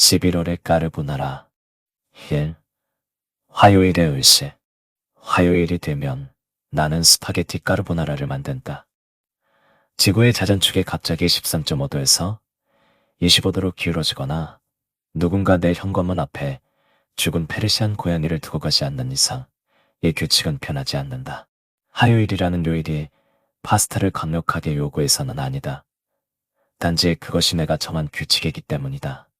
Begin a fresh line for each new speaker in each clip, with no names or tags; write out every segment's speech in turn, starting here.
11월의 까르보나라. 1. 화요일의 을시. 화요일이 되면 나는 스파게티 까르보나라를 만든다. 지구의 자전축이 갑자기 13.5도에서 25도로 기울어지거나 누군가 내 현관문 앞에 죽은 페르시안 고양이를 두고 가지 않는 이상 이 규칙은 변하지 않는다. 화요일이라는 요일이 파스타를 강력하게 요구해서는 아니다. 단지 그것이 내가 정한 규칙이기 때문이다.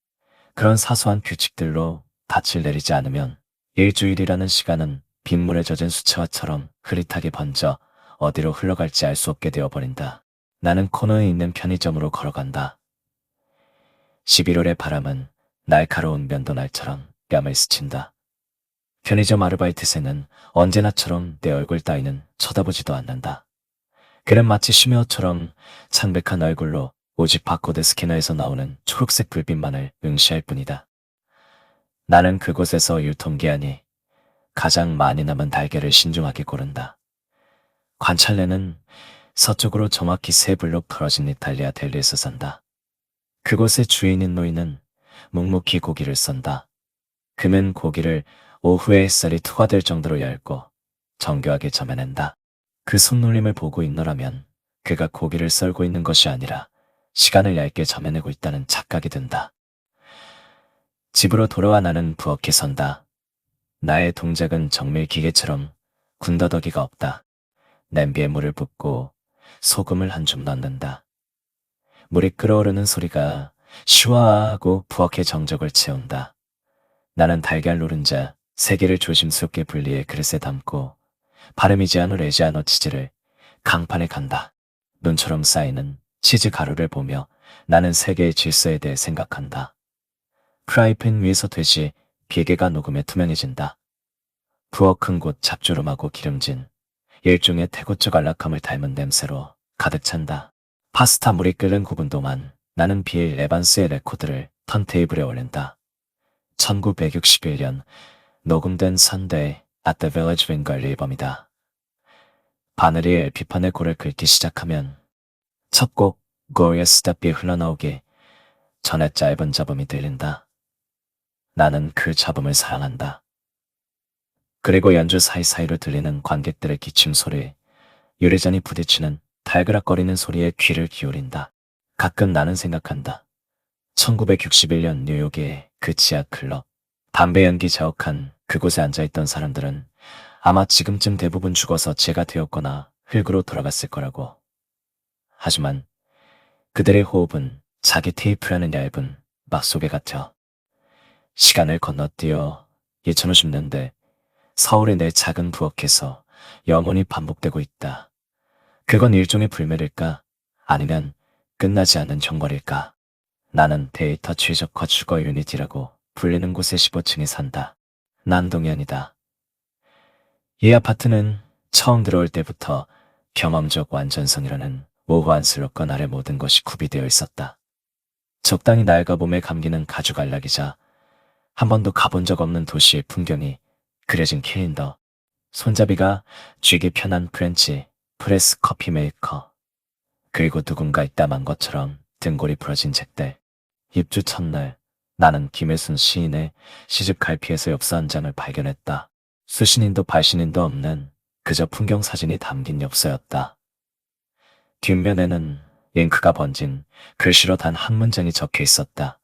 그런 사소한 규칙들로 닻을 내리지 않으면 일주일이라는 시간은 빗물에 젖은 수채화처럼 흐릿하게 번져 어디로 흘러갈지 알 수 없게 되어버린다. 나는 코너에 있는 편의점으로 걸어간다. 11월의 바람은 날카로운 면도날처럼 뺨을 스친다. 편의점 아르바이트생은 언제나처럼 내 얼굴 따위는 쳐다보지도 않는다. 그는 마치 쉬메어처럼 창백한 얼굴로 오직 바코드 스캐너에서 나오는 초록색 불빛만을 응시할 뿐이다. 나는 그곳에서 유통기한이 가장 많이 남은 달걀을 신중하게 고른다. 관찰내는 서쪽으로 정확히 3블록 떨어진 이탈리아 델리에서 산다. 그곳의 주인인 노인은 묵묵히 고기를 썬다. 그는 고기를 오후에 햇살이 투과될 정도로 얇고 정교하게 점여낸다. 그 손놀림을 보고 있노라면 그가 고기를 썰고 있는 것이 아니라 시간을 얇게 점여내고 있다는 착각이 든다. 집으로 돌아와 나는 부엌에 선다. 나의 동작은 정밀 기계처럼 군더더기가 없다. 냄비에 물을 붓고 소금을 한 줌 넣는다. 물이 끓어오르는 소리가 슈와하고 부엌의 정적을 채운다. 나는 달걀 노른자 3개를 조심스럽게 분리해 그릇에 담고 파르미지아노 레지아노 치즈를 강판에 간다. 눈처럼 쌓이는 치즈 가루를 보며 나는 세계의 질서에 대해 생각한다. 프라이팬 위에서 되시 비계가 녹으며 투명해진다. 부엌은 곧 잡주름하고 기름진 일종의 태고적 안락함을 닮은 냄새로 가득 찬다. 파스타 물이 끓는 9분 동안 나는 빌 에반스의 레코드를 턴테이블에 올린다. 1961년 녹음된 선데이 at the Village Vanguard 앨범이다. 바늘이 LP판의 골을 긁기 시작하면 첫 곡 Glorious Step이 흘러나오기 전에 짧은 잡음이 들린다. 나는 그 잡음을 사랑한다. 그리고 연주 사이사이로 들리는 관객들의 기침 소리, 유리잔이 부딪히는 달그락거리는 소리에 귀를 기울인다. 가끔 나는 생각한다. 1961년 뉴욕의 그 지하 클럽, 담배 연기 자욱한 그곳에 앉아있던 사람들은 아마 지금쯤 대부분 죽어서 재가 되었거나 흙으로 돌아갔을 거라고. 하지만 그들의 호흡은 자기 테이프라는 얇은 막소개 같아. 시간을 건너뛰어 2050년대 서울의 내 작은 부엌에서 영원히 반복되고 있다. 그건 일종의 불멸일까? 아니면 끝나지 않는 정벌일까? 나는 데이터 최적화 주거 유닛이라고 불리는 곳의 15층에 산다. 난동현이다. 이 아파트는 처음 들어올 때부터 경험적 완전성이라는 오호안스럽건 아래 모든 것이 구비되어 있었다. 적당히 날과 봄에 감기는 가죽 안락이자 한 번도 가본 적 없는 도시의 풍경이 그려진 캘린더, 손잡이가 쥐기 편한 프렌치 프레스 커피 메이커, 그리고 누군가 있다만 것처럼 등골이 부러진 책들. 입주 첫날 나는 김혜순 시인의 시집 갈피에서 엽서 한 장을 발견했다. 수신인도 발신인도 없는 그저 풍경 사진이 담긴 엽서였다. 뒷면에는 잉크가 번진 글씨로 단 한 문장이 적혀 있었다.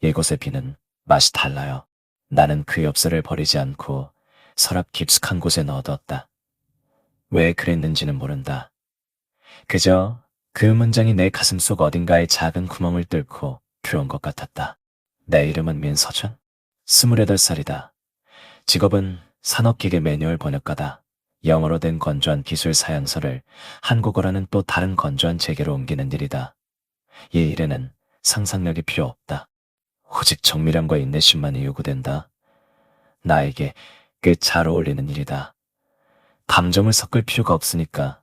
이곳의 비는 맛이 달라요. 나는 그 엽서를 버리지 않고 서랍 깊숙한 곳에 넣어뒀다. 왜 그랬는지는 모른다. 그저 그 문장이 내 가슴속 어딘가에 작은 구멍을 뚫고 들어온 것 같았다. 내 이름은 민서준. 28살이다. 직업은 산업기계 매뉴얼 번역가다. 영어로 된 건조한 기술 사양서를 한국어라는 또 다른 건조한 체계로 옮기는 일이다. 이 일에는 상상력이 필요 없다. 오직 정밀함과 인내심만이 요구된다. 나에게 꽤 잘 어울리는 일이다. 감정을 섞을 필요가 없으니까.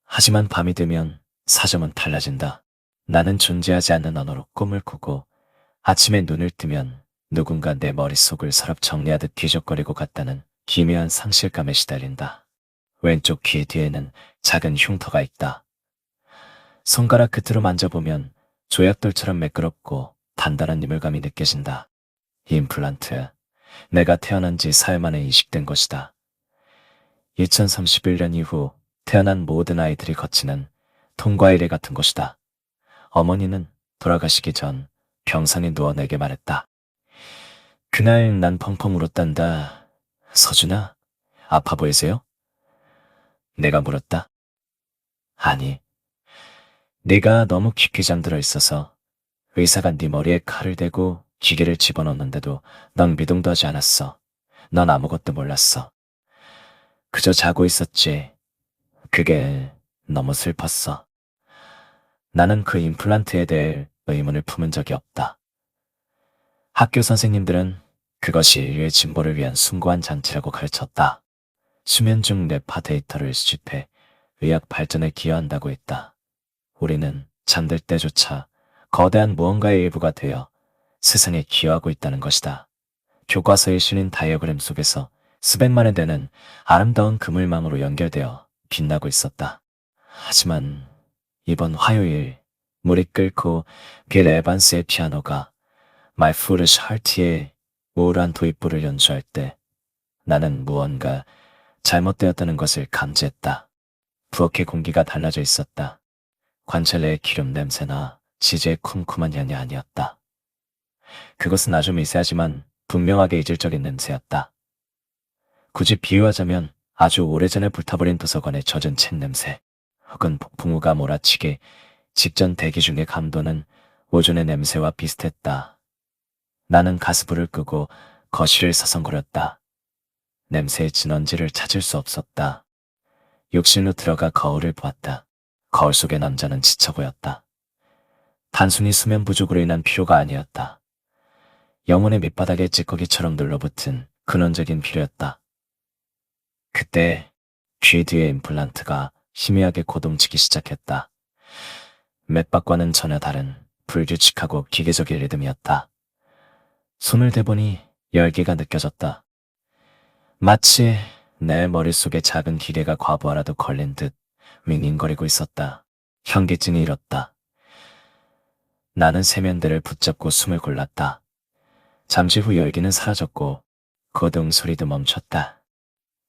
하지만 밤이 되면 사정은 달라진다. 나는 존재하지 않는 언어로 꿈을 꾸고 아침에 눈을 뜨면 누군가 내 머릿속을 서랍 정리하듯 뒤적거리고 갔다는 기묘한 상실감에 시달린다. 왼쪽 귀 뒤에는 작은 흉터가 있다. 손가락 끝으로 만져보면 조약돌처럼 매끄럽고 단단한 이물감이 느껴진다. 임플란트. 내가 태어난 지 사흘 만에 이식된 것이다. 2031년 이후 태어난 모든 아이들이 거치는 통과의 일 같은 것이다. 어머니는 돌아가시기 전 병상에 누워 내게 말했다. 그날 난 펑펑 울었단다. 서준아, 아파 보이세요? 내가 물었다. 아니, 네가 너무 깊게 잠들어 있어서 의사가 네 머리에 칼을 대고 기계를 집어넣는데도 넌 미동도 하지 않았어. 넌 아무것도 몰랐어. 그저 자고 있었지. 그게 너무 슬펐어. 나는 그 임플란트에 대해 의문을 품은 적이 없다. 학교 선생님들은 그것이 인류의 진보를 위한 숭고한 장치라고 가르쳤다. 수면 중 뇌파 데이터를 수집해 의학 발전에 기여한다고 했다. 우리는 잠들 때조차 거대한 무언가의 일부가 되어 세상에 기여하고 있다는 것이다. 교과서에 실린 다이어그램 속에서 수백만에 되는 아름다운 그물망으로 연결되어 빛나고 있었다. 하지만 이번 화요일 물이 끓고 빌 에반스의 피아노가 My Foolish Heart의 우울한 도입부를 연주할 때 나는 무언가 잘못되었다는 것을 감지했다. 부엌의 공기가 달라져 있었다. 관찰래의 기름 냄새나 치즈의 쿰쿰한 향이 아니었다. 그것은 아주 미세하지만 분명하게 이질적인 냄새였다. 굳이 비유하자면 아주 오래전에 불타버린 도서관의 젖은 책 냄새, 혹은 폭풍우가 몰아치기 직전 대기 중의 감도는 오존의 냄새와 비슷했다. 나는 가스불을 끄고 거실을 서성거렸다. 냄새의 진원지를 찾을 수 없었다. 욕실로 들어가 거울을 보았다. 거울 속의 남자는 지쳐 보였다. 단순히 수면 부족으로 인한 피로가 아니었다. 영혼의 밑바닥에 찌꺼기처럼 눌러붙은 근원적인 피로였다. 그때 귀 뒤의 임플란트가 희미하게 고동치기 시작했다. 맥박과는 전혀 다른 불규칙하고 기계적인 리듬이었다. 손을 대보니 열기가 느껴졌다. 마치 내 머릿속에 작은 기계가 과부하라도 걸린 듯 윙윙거리고 있었다. 현기증이 일었다. 나는 세면대를 붙잡고 숨을 골랐다. 잠시 후 열기는 사라졌고 고동 소리도 멈췄다.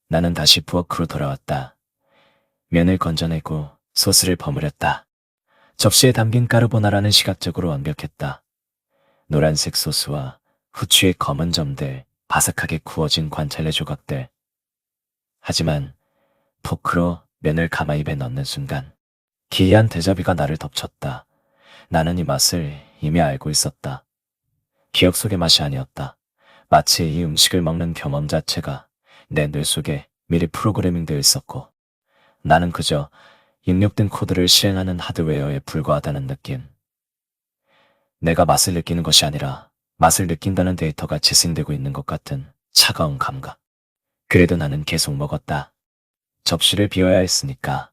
나는 다시 부엌으로 돌아왔다. 면을 건져내고 소스를 버무렸다. 접시에 담긴 까르보나라는 시각적으로 완벽했다. 노란색 소스와 후추의 검은 점들, 바삭하게 구워진 관찰래 조각들. 하지만 포크로 면을 가마 입에 넣는 순간 기이한 데자뷰가 나를 덮쳤다. 나는 이 맛을 이미 알고 있었다. 기억 속의 맛이 아니었다. 마치 이 음식을 먹는 경험 자체가 내 뇌 속에 미리 프로그래밍되어 있었고 나는 그저 입력된 코드를 실행하는 하드웨어에 불과하다는 느낌. 내가 맛을 느끼는 것이 아니라 맛을 느낀다는 데이터가 재생되고 있는 것 같은 차가운 감각. 그래도 나는 계속 먹었다. 접시를 비워야 했으니까.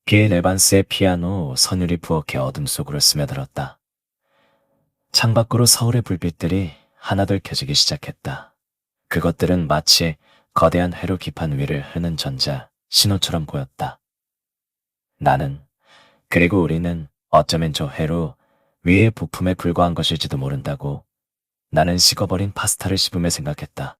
빌 에반스의 피아노 선율이 부엌의 어둠 속으로 스며들었다. 창밖으로 서울의 불빛들이 하나둘 켜지기 시작했다. 그것들은 마치 거대한 회로 기판 위를 흐는 전자, 신호처럼 보였다. 나는, 그리고 우리는 어쩌면 저 회로 위의 부품에 불과한 것일지도 모른다고 나는 식어버린 파스타를 씹으며 생각했다.